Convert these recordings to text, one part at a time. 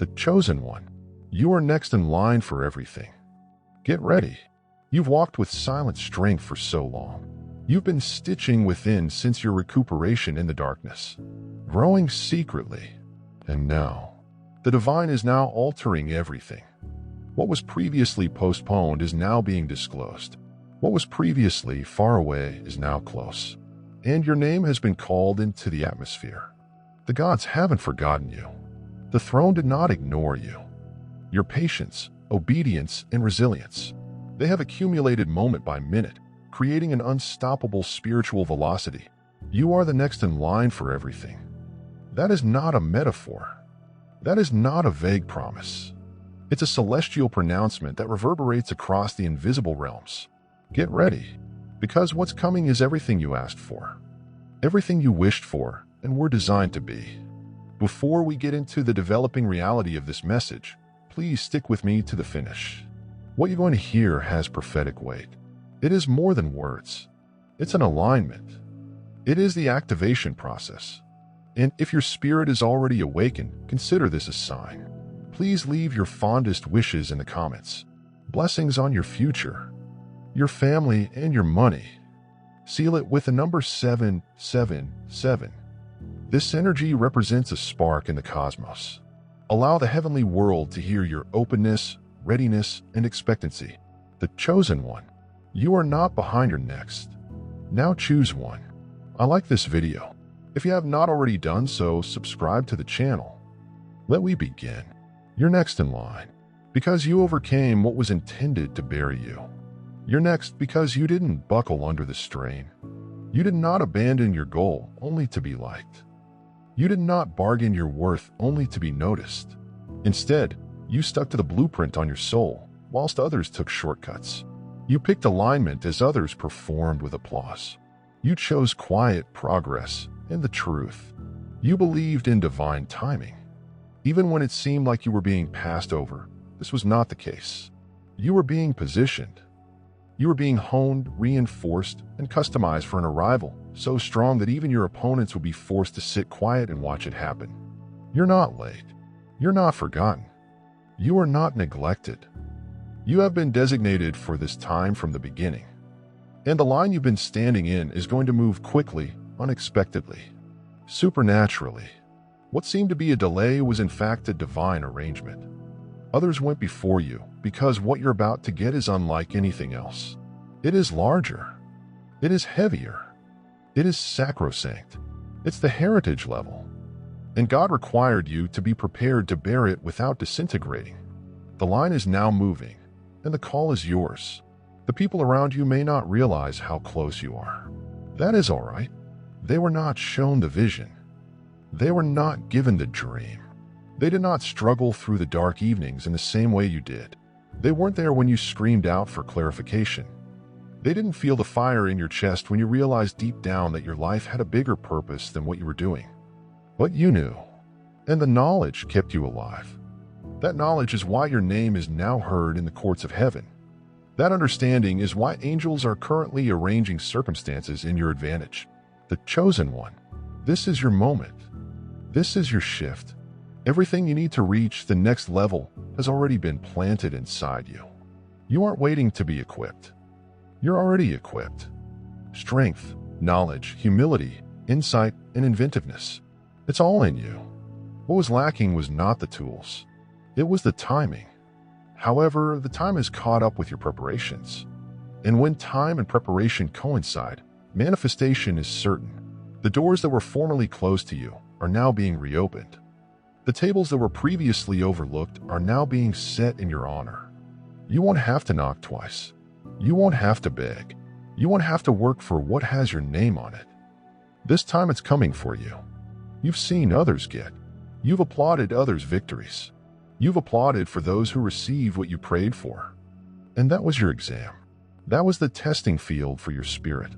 the chosen one. You are next in line for everything. Get ready. You've walked with silent strength for so long. You've been stitching within since your recuperation in the darkness, growing secretly. And now, the divine is now altering everything. What was previously postponed is now being disclosed. What was previously far away is now close. And your name has been called into the atmosphere. The gods haven't forgotten you. The throne did not ignore you. Your patience, obedience, and resilience, they have accumulated moment by minute, creating an unstoppable spiritual velocity. You are the next in line for everything. That is not a metaphor. That is not a vague promise. It's a celestial pronouncement that reverberates across the invisible realms. Get ready, because what's coming is everything you asked for, everything you wished for, and were designed to be. Before we get into the developing reality of this message, please stick with me to the finish. What you're going to hear has prophetic weight. It is more than words. It's an alignment. It is the activation process. And if your spirit is already awakened, consider this a sign. Please leave your fondest wishes in the comments. Blessings on your future, your family, and your money. Seal it with the number 777. This energy represents a spark in the cosmos. Allow the heavenly world to hear your openness, readiness, and expectancy. The chosen one. You are not behind your next. Now choose one. I like this video. If you have not already done so, subscribe to the channel. Let we begin. You're next in line, because you overcame what was intended to bury you. You're next because you didn't buckle under the strain. You did not abandon your goal only to be liked. You did not bargain your worth only to be noticed. Instead, you stuck to the blueprint on your soul, whilst others took shortcuts. You picked alignment as others performed with applause. You chose quiet progress and the truth. You believed in divine timing. Even when it seemed like you were being passed over, this was not the case. You were being positioned. You were being honed, reinforced, and customized for an arrival so strong that even your opponents would be forced to sit quiet and watch it happen. You're not late. You're not forgotten. You are not neglected. You have been designated for this time from the beginning. And the line you've been standing in is going to move quickly, unexpectedly, supernaturally. What seemed to be a delay was in fact a divine arrangement. Others went before you because what you're about to get is unlike anything else. It is larger. It is heavier. It is sacrosanct. It's the heritage level. And God required you to be prepared to bear it without disintegrating. The line is now moving, and the call is yours. The people around you may not realize how close you are. That is all right. They were not shown the vision. They were not given the dream. They did not struggle through the dark evenings in the same way you did. They weren't there when you screamed out for clarification. They didn't feel the fire in your chest when you realized deep down that your life had a bigger purpose than what you were doing. But you knew, and the knowledge kept you alive. That knowledge is why your name is now heard in the courts of heaven. That understanding is why angels are currently arranging circumstances in your advantage. The chosen one. This is your moment. This is your shift. Everything you need to reach the next level has already been planted inside you. You aren't waiting to be equipped. You're already equipped. Strength, knowledge, humility, insight, and inventiveness. It's all in you. What was lacking was not the tools. It was the timing. However, the time has caught up with your preparations. And when time and preparation coincide, manifestation is certain. The doors that were formerly closed to you are now being reopened. The tables that were previously overlooked are now being set in your honor. You won't have to knock twice. You won't have to beg. You won't have to work for what has your name on it. This time it's coming for you. You've seen others get. You've applauded others' victories. You've applauded for those who received what you prayed for. And that was your exam. That was the testing field for your spirit.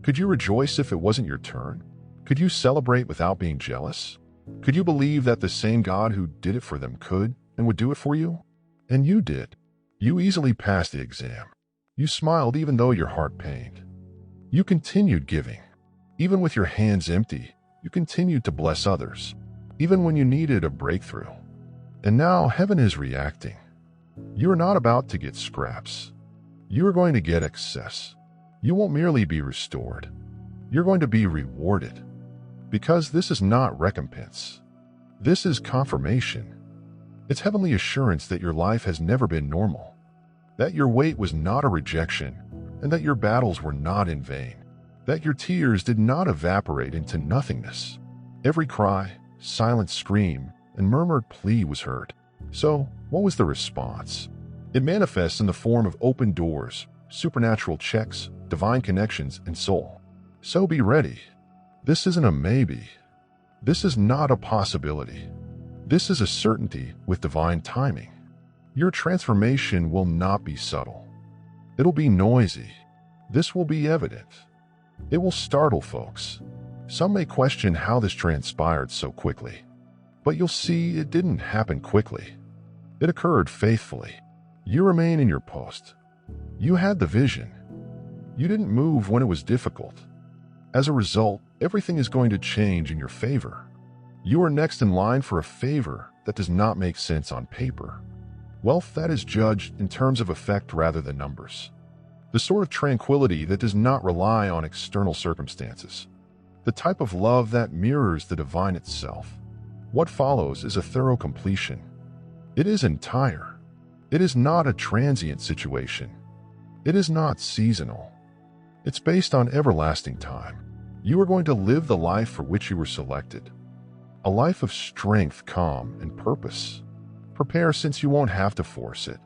Could you rejoice if it wasn't your turn? Could you celebrate without being jealous? Could you believe that the same God who did it for them could and would do it for you? And you did. You easily passed the exam. You smiled even though your heart pained. You continued giving. Even with your hands empty, you continued to bless others, even when you needed a breakthrough. And now heaven is reacting. You are not about to get scraps. You are going to get excess. You won't merely be restored. You're going to be rewarded. Because this is not recompense. This is confirmation. It's heavenly assurance that your life has never been normal. That your wait was not a rejection, and that your battles were not in vain. That your tears did not evaporate into nothingness. Every cry, silent scream, and murmured plea was heard. So, what was the response? It manifests in the form of open doors, supernatural checks, divine connections, and soul. So be ready. This isn't a maybe. This is not a possibility. This is a certainty with divine timing. Your transformation will not be subtle. It'll be noisy. This will be evident. It will startle folks. Some may question how this transpired so quickly. But you'll see it didn't happen quickly. It occurred faithfully. You remain in your post. You had the vision. You didn't move when it was difficult. As a result, everything is going to change in your favor. You are next in line for a favor that does not make sense on paper. Wealth that is judged in terms of effect rather than numbers. The sort of tranquility that does not rely on external circumstances. The type of love that mirrors the divine itself. What follows is a thorough completion. It is entire. It is not a transient situation. It is not seasonal. It's based on everlasting time. You are going to live the life for which you were selected. A life of strength, calm, and purpose. Prepare, since you won't have to force it.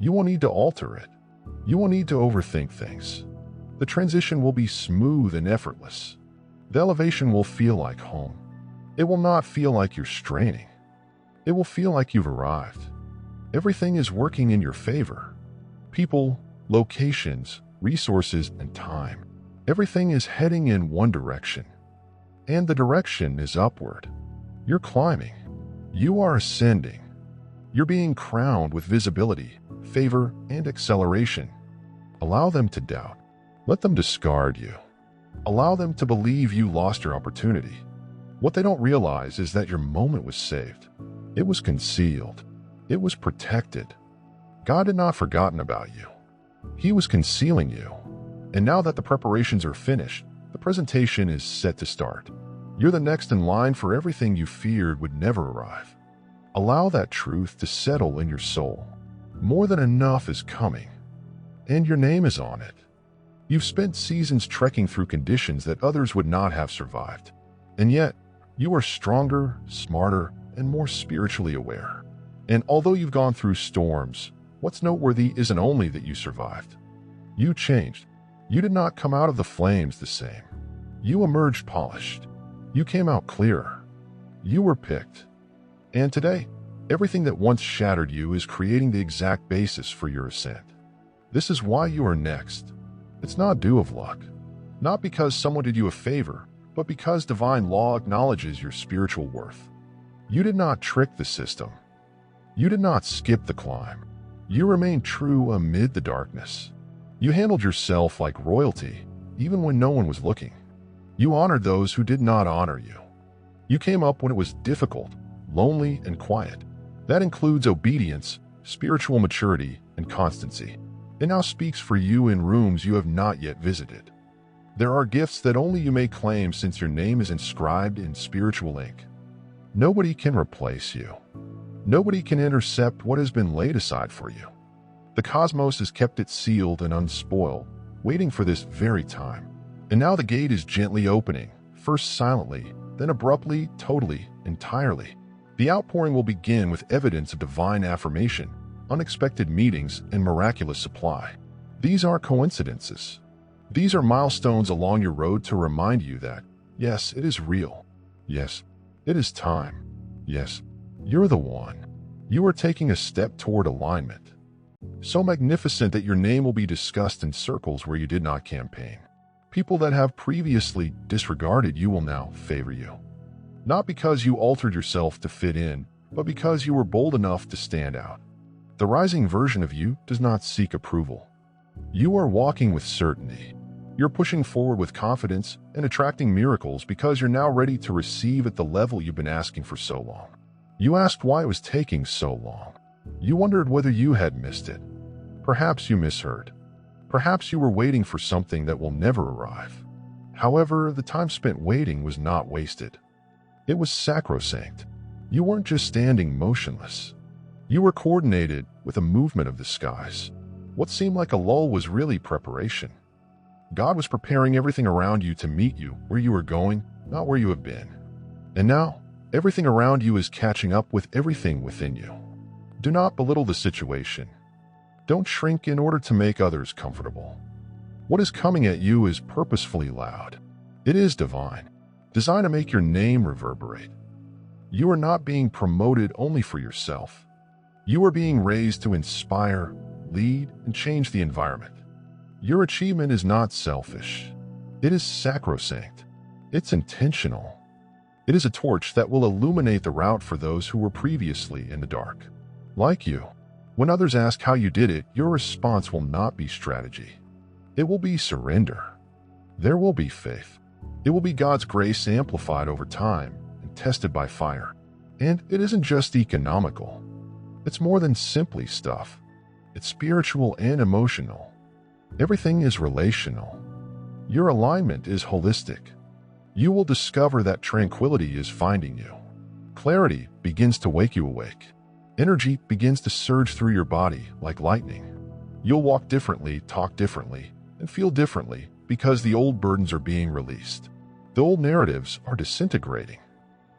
You won't need to alter it. You won't need to overthink things. The transition will be smooth and effortless. The elevation will feel like home. It will not feel like you're straining. It will feel like you've arrived. Everything is working in your favor. People, locations, resources, and time. Everything is heading in one direction. And the direction is upward. You're climbing. You are ascending. You're being crowned with visibility, favor, and acceleration. Allow them to doubt. Let them discard you. Allow them to believe you lost your opportunity. What they don't realize is that your moment was saved. It was concealed. It was protected. God had not forgotten about you. He was concealing you. And now that the preparations are finished, the presentation is set to start. You're the next in line for everything you feared would never arrive. Allow that truth to settle in your soul. More than enough is coming. And your name is on it. You've spent seasons trekking through conditions that others would not have survived. And yet, you are stronger, smarter, and more spiritually aware. And although you've gone through storms, what's noteworthy isn't only that you survived. You changed. You did not come out of the flames the same. You emerged polished. You came out clearer. You were picked. And today, everything that once shattered you is creating the exact basis for your ascent. This is why you are next. It's not due of luck. Not because someone did you a favor, but because divine law acknowledges your spiritual worth. You did not trick the system. You did not skip the climb. You remained true amid the darkness. You handled yourself like royalty, even when no one was looking. You honored those who did not honor you. You came up when it was difficult, lonely, and quiet. That includes obedience, spiritual maturity, and constancy. It now speaks for you in rooms you have not yet visited. There are gifts that only you may claim since your name is inscribed in spiritual ink. Nobody can replace you. Nobody can intercept what has been laid aside for you. The cosmos has kept it sealed and unspoiled, waiting for this very time. And now the gate is gently opening, first silently, then abruptly, totally, entirely. The outpouring will begin with evidence of divine affirmation, unexpected meetings, and miraculous supply. These aren't coincidences. These are milestones along your road to remind you that, yes, it is real. Yes, it is time. Yes, you're the one. You are taking a step toward alignment. So magnificent that your name will be discussed in circles where you did not campaign. People that have previously disregarded you will now favor you. Not because you altered yourself to fit in, but because you were bold enough to stand out. The rising version of you does not seek approval. You are walking with certainty. You're pushing forward with confidence and attracting miracles because you're now ready to receive at the level you've been asking for so long. You asked why it was taking so long. You wondered whether you had missed it. Perhaps you misheard. Perhaps you were waiting for something that will never arrive. However, the time spent waiting was not wasted. It was sacrosanct. You weren't just standing motionless. You were coordinated with a movement of the skies. What seemed like a lull was really preparation. God was preparing everything around you to meet you where you were going, not where you have been. And now, everything around you is catching up with everything within you. Do not belittle the situation. Don't shrink in order to make others comfortable. What is coming at you is purposefully loud. It is divine, designed to make your name reverberate. You are not being promoted only for yourself. You are being raised to inspire, lead, and change the environment. Your achievement is not selfish. It is sacrosanct. It's intentional. It is a torch that will illuminate the route for those who were previously in the dark. Like you, when others ask how you did it, your response will not be strategy. It will be surrender. There will be faith. It will be God's grace amplified over time and tested by fire. And it isn't just economical. It's more than simply stuff. It's spiritual and emotional. Everything is relational. Your alignment is holistic. You will discover that tranquility is finding you. Clarity begins to wake you awake. Energy begins to surge through your body like lightning. You'll walk differently, talk differently, and feel differently because the old burdens are being released. The old narratives are disintegrating.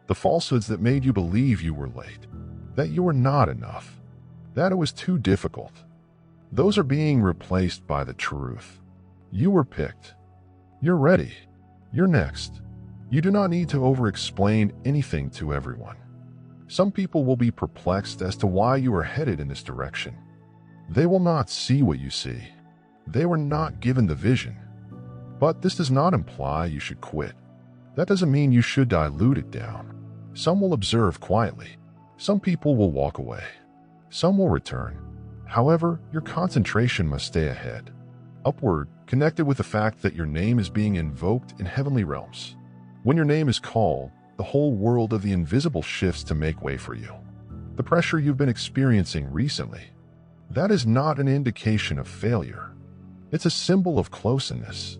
The falsehoods that made you believe you were late, that you were not enough, that it was too difficult, those are being replaced by the truth. You were picked. You're ready. You're next. You do not need to over-explain anything to everyone. Some people will be perplexed as to why you are headed in this direction. They will not see what you see. They were not given the vision. But this does not imply you should quit. That doesn't mean you should dilute it down. Some will observe quietly. Some people will walk away. Some will return. However, your concentration must stay ahead, upward, connected with the fact that your name is being invoked in heavenly realms. When your name is called, the whole world of the invisible shifts to make way for you. The pressure you've been experiencing recently, that is not an indication of failure. It's a symbol of closeness.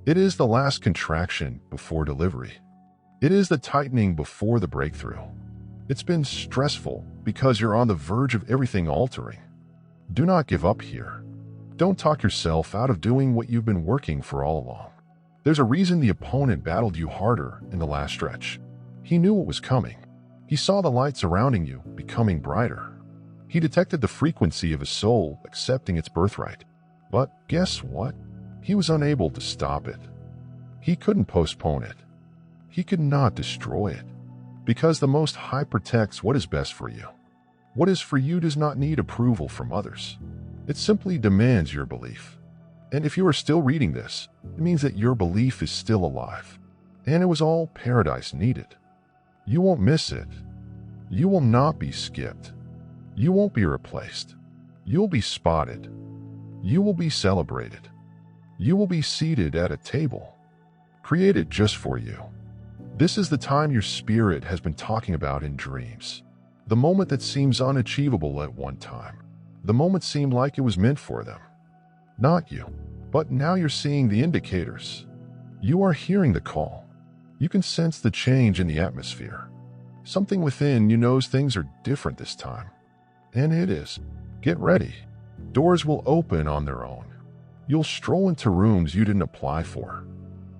It is the last contraction before delivery. It is the tightening before the breakthrough. It's been stressful because you're on the verge of everything altering. Do not give up here. Don't talk yourself out of doing what you've been working for all along. There's a reason the opponent battled you harder in the last stretch. He knew what was coming. He saw the light surrounding you becoming brighter. He detected the frequency of a soul accepting its birthright. But guess what? He was unable to stop it. He couldn't postpone it. He could not destroy it. Because the Most High protects what is best for you. What is for you does not need approval from others. It simply demands your belief. And if you are still reading this, it means that your belief is still alive. And it was all paradise needed. You won't miss it. You will not be skipped. You won't be replaced. You'll be spotted. You will be celebrated. You will be seated at a table, created just for you. This is the time your spirit has been talking about in dreams. The moment that seems unachievable at one time. The moment seemed like it was meant for them. Not you. But now you're seeing the indicators. You are hearing the call. You can sense the change in the atmosphere. Something within you knows things are different this time. And it is. Get ready. Doors will open on their own. You'll stroll into rooms you didn't apply for.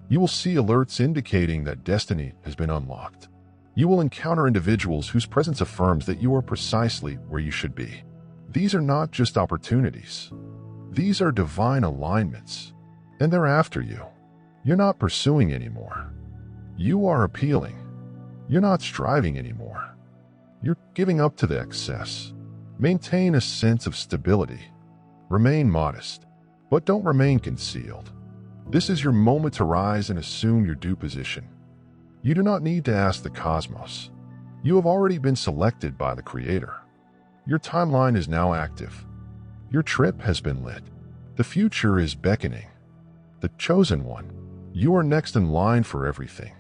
You will see alerts indicating that destiny has been unlocked. You will encounter individuals whose presence affirms that you are precisely where you should be. These are not just opportunities. These are divine alignments. And they're after you. You're not pursuing anymore. You are appealing. You're not striving anymore. You're giving up to the excess. Maintain a sense of stability. Remain modest, but don't remain concealed. This is your moment to rise and assume your due position. You do not need to ask the cosmos. You have already been selected by the Creator. Your timeline is now active. Your trip has been lit. The future is beckoning. The chosen one. You are next in line for everything.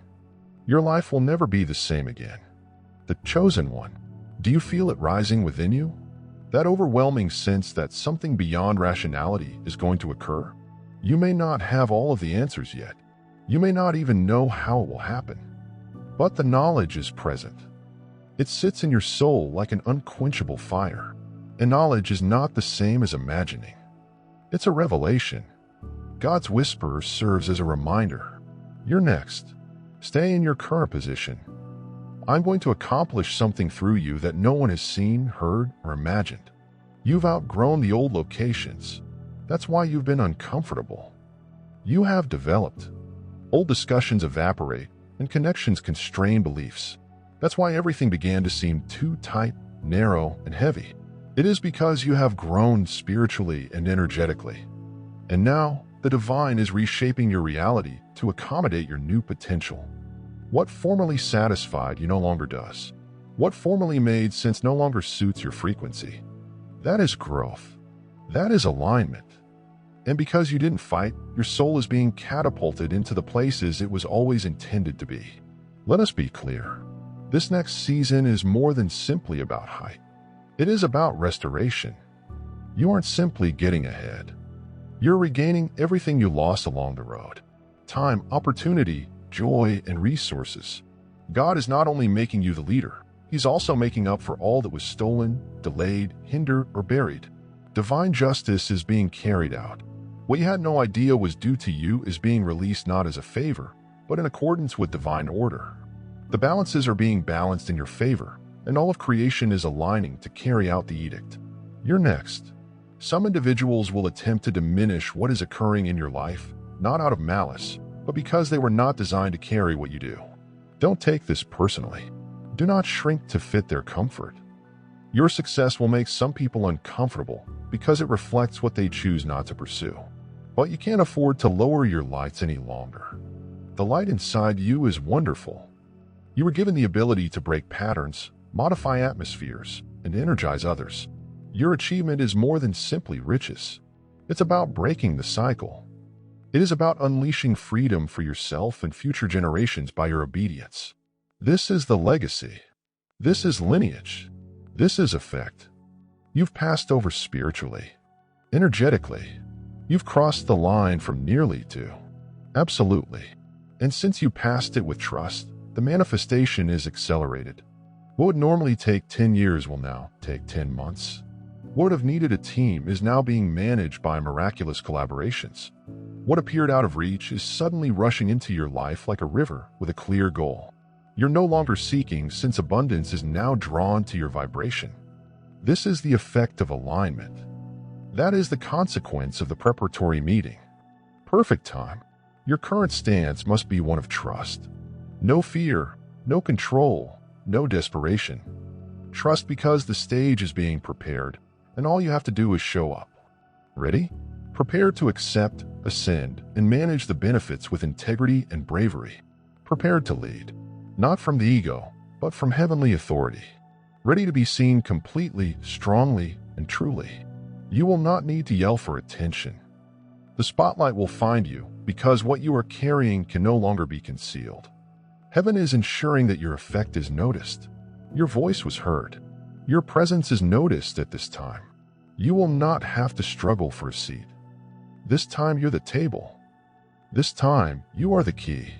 Your life will never be the same again. The chosen one. Do you feel it rising within you? That overwhelming sense that something beyond rationality is going to occur? You may not have all of the answers yet. You may not even know how it will happen. But the knowledge is present. It sits in your soul like an unquenchable fire. And knowledge is not the same as imagining. It's a revelation. God's whisper serves as a reminder. You're next. Stay in your current position. I'm going to accomplish something through you that no one has seen, heard, or imagined. You've outgrown the old locations. That's why you've been uncomfortable. You have developed. Old discussions evaporate, and connections constrain beliefs. That's why everything began to seem too tight, narrow, and heavy. It is because you have grown spiritually and energetically. And now, the divine is reshaping your reality to accommodate your new potential. What formerly satisfied you no longer does. What formerly made sense no longer suits your frequency. That is growth. That is alignment. And because you didn't fight, your soul is being catapulted into the places it was always intended to be. Let us be clear. This next season is more than simply about height. It is about restoration. You aren't simply getting ahead. You're regaining everything you lost along the road. Time, opportunity, joy, and resources. God is not only making you the leader, He's also making up for all that was stolen, delayed, hindered, or buried. Divine justice is being carried out. What you had no idea was due to you is being released not as a favor, but in accordance with divine order. The balances are being balanced in your favor, and all of creation is aligning to carry out the edict. You're next. Some individuals will attempt to diminish what is occurring in your life, not out of malice, but because they were not designed to carry what you do. Don't take this personally. Do not shrink to fit their comfort. Your success will make some people uncomfortable because it reflects what they choose not to pursue. But you can't afford to lower your lights any longer. The light inside you is wonderful. You were given the ability to break patterns, modify atmospheres, and energize others. Your achievement is more than simply riches. It's about breaking the cycle. It is about unleashing freedom for yourself and future generations by your obedience. This is the legacy. This is lineage. This is effect. You've passed over spiritually, energetically. You've crossed the line from nearly to absolutely. And since you passed it with trust, the manifestation is accelerated. What would normally take 10 years will now take 10 months. What would have needed a team is now being managed by miraculous collaborations. What appeared out of reach is suddenly rushing into your life like a river with a clear goal. You're no longer seeking, since abundance is now drawn to your vibration. This is the effect of alignment. That is the consequence of the preparatory meeting. Perfect time. Your current stance must be one of trust. No fear, no control, no desperation. Trust because the stage is being prepared, and all you have to do is show up. Ready? Prepare to accept, ascend, and manage the benefits with integrity and bravery. Prepared to lead, not from the ego, but from heavenly authority. Ready to be seen completely, strongly, and truly. You will not need to yell for attention. The spotlight will find you because what you are carrying can no longer be concealed. Heaven is ensuring that your effect is noticed. Your voice was heard. Your presence is noticed at this time. You will not have to struggle for a seat. This time you're the table. This time you are the key.